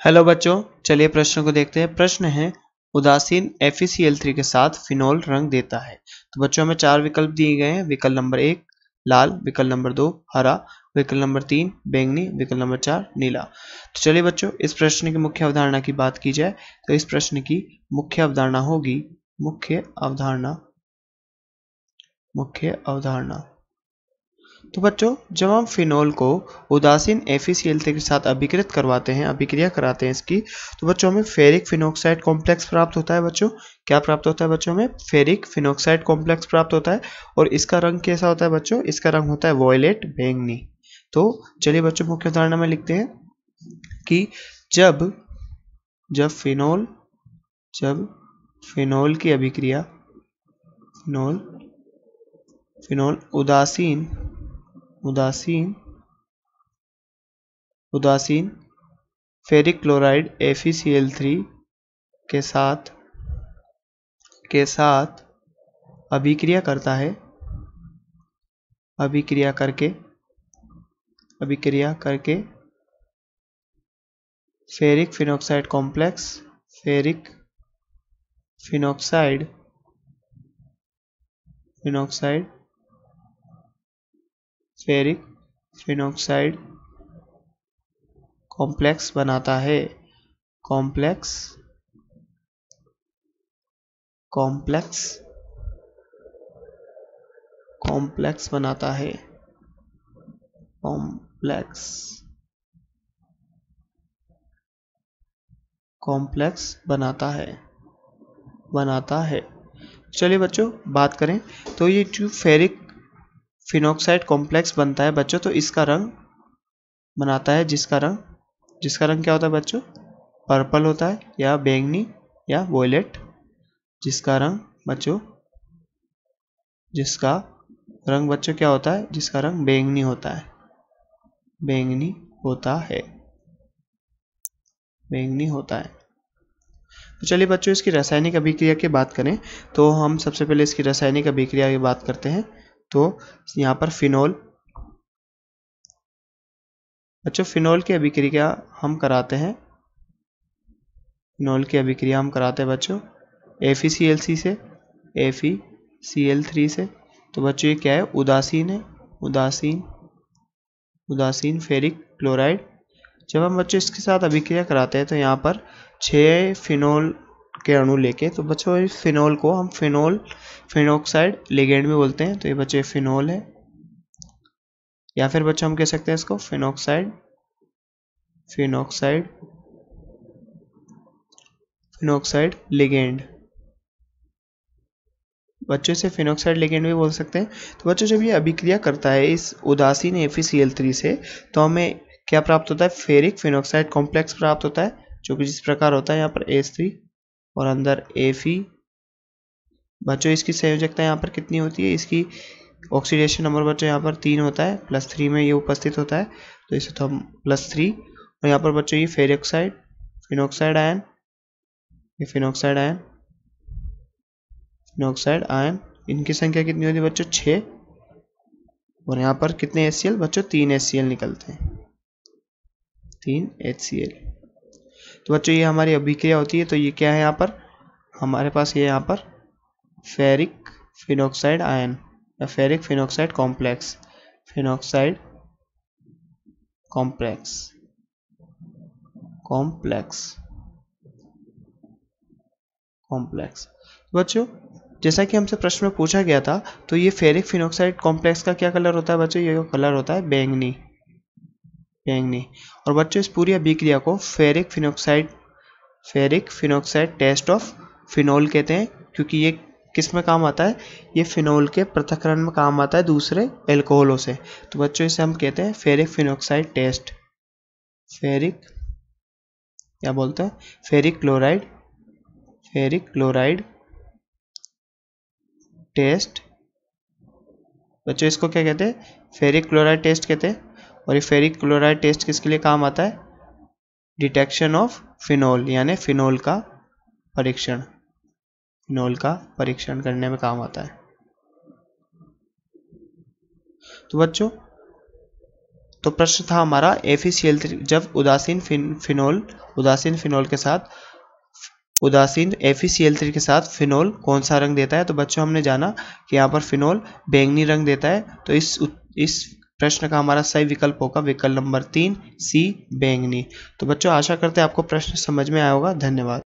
Hello बच्चों, चलिए प्रश्न को देखते हैं। प्रश्न है उदासीन FeCl3 के साथ फिनोल रंग देता है। तो बच्चों हमें चार विकल्प दिए गए हैं। विकल्प नंबर 1 लाल, विकल्प नंबर 2 हरा, विकल्प नंबर 3 बैंगनी, विकल्प नंबर 4 नीला। तो चलिए बच्चों, इस प्रश्न की मुख्य अवधारणा की बात की जाए तो इस प्रश्न की मुख्य अवधारणा होगी मुख्य अवधारणा। तो बच्चों, जब हम फिनोल को उदासीन FeCl3 के साथ अभिकृत करवाते हैं, अभिक्रिया कराते हैं इसकी, तो बच्चों हमें फेरिक फिनोक्साइड कॉम्प्लेक्स प्राप्त होता है। बच्चों क्या प्राप्त होता है? बच्चों हमें फेरिक फिनोक्साइड कॉम्प्लेक्स प्राप्त होता है। और इसका रंग कैसा होता है बच्चों? इसका रंग होता है वॉयलेट बैंगनी। तो चलिए बच्चों, मुख्य धारणा में लिखते हैं कि जब जब फिनोल जब फिनोल की अभिक्रिया फिनोल उदासीन फेरिक क्लोराइड FeCl3 के साथ अभिक्रिया करता है, अभिक्रिया करके फेरिक फिनोक्साइड कॉम्प्लेक्स बनाता है। कॉम्प्लेक्स बनाता है। चलिए बच्चों, बात करें तो ये जो फेरिक फिनोक्साइड कॉम्प्लेक्स बनता है बच्चों, तो इसका रंग बनाता है जिसका रंग क्या होता है बच्चों? पर्पल होता है, या बैंगनी, या वॉयलेट। जिसका रंग बच्चों क्या होता है? जिसका रंग बैंगनी होता है। तो चलिए बच्चों, इसकी रासायनिक अभिक्रिया की बात करें तो हम सबसे पहले इसकी रासायनिक अभिक्रिया की बात करते हैं। तो यहाँ पर फिनोल की अभिक्रिया हम कराते हैं। बच्चों FeCl3 से। तो बच्चों ये क्या है? उदासीन फेरिक क्लोराइड। जब हम बच्चों इसके साथ अभिक्रिया कराते हैं तो यहाँ पर 6 फिनोल के अणु लेके, तो बच्चों इस फिनोल को हम फिनोक्साइड लिगेंड में बोलते हैं। तो ये बच्चों फिनोल है, या फिर बच्चों हम कह सकते हैं इसको फिनोक्साइड लिगेंड। बच्चों से फिनोक्साइड लिगेंड भी बोल सकते हैं। तो बच्चों जब ये अभिक्रिया करता है इस उदासीन FeCl3 से, तो हमें क्या प्राप्त होता है? फेरिक फिनोक्साइड कॉम्प्लेक्स प्राप्त होता है, जो कि जिस प्रकार होता है यहाँ पर H3 और अंदर Fe। बच्चों इसकी संयोजकता यहाँ पर कितनी होती है? इसकी ऑक्सीडेशन नंबर बच्चों यहाँ पर 3 होता है, +3 में ये उपस्थित होता है। तो इसे तो हम +3, और यहाँ पर बच्चों ये फिनोक्साइड आयन, इनकी संख्या कितनी होती है बच्चों? 6। और यहाँ पर कितने HCl बच्चों? 3 HCl निकलते हैं, 3 HCl। तो बच्चों ये हमारी अभिक्रिया होती है। तो ये क्या है? यहाँ पर हमारे पास ये यहाँ पर फेरिक फिनोक्साइड आयन या फेरिक फिनोक्साइड कॉम्प्लेक्स बच्चों जैसा कि हमसे प्रश्न में पूछा गया था, तो ये फेरिक फिनोक्साइड कॉम्प्लेक्स का क्या कलर होता है बच्चों? ये कलर होता है बैंगनी। और बच्चों इस पूरी अभिक्रिया को ferric phenoxide test of phenol कहते हैं, क्योंकि ये किस में काम आता है? ये फिनोल के पृथक्करण में काम आता है दूसरे एल्कोहलों से। तो बच्चों इसे हम कहते हैं ferric phenoxide test, ferric chloride test. बच्चों इसको क्या कहते हैं? फेरिक क्लोराइड टेस्ट कहते हैं। और ये फेरिक क्लोराइड टेस्ट किसके लिए काम आता है? डिटेक्शन ऑफ फिनोल, यानी फिनोल का परीक्षण करने में काम आता है। तो बच्चों तो प्रश्न था हमारा FeCl3 जब उदासीन FeCl3 के साथ फिनोल कौन सा रंग देता है। तो बच्चों हमने जाना कि यहाँ पर फिनोल बैंगनी रंग देता है। तो इस प्रश्न का हमारा सही विकल्प होगा विकल्प नंबर 3 सी बैंगनी। तो बच्चों आशा करते हैं आपको प्रश्न समझ में आया होगा। धन्यवाद।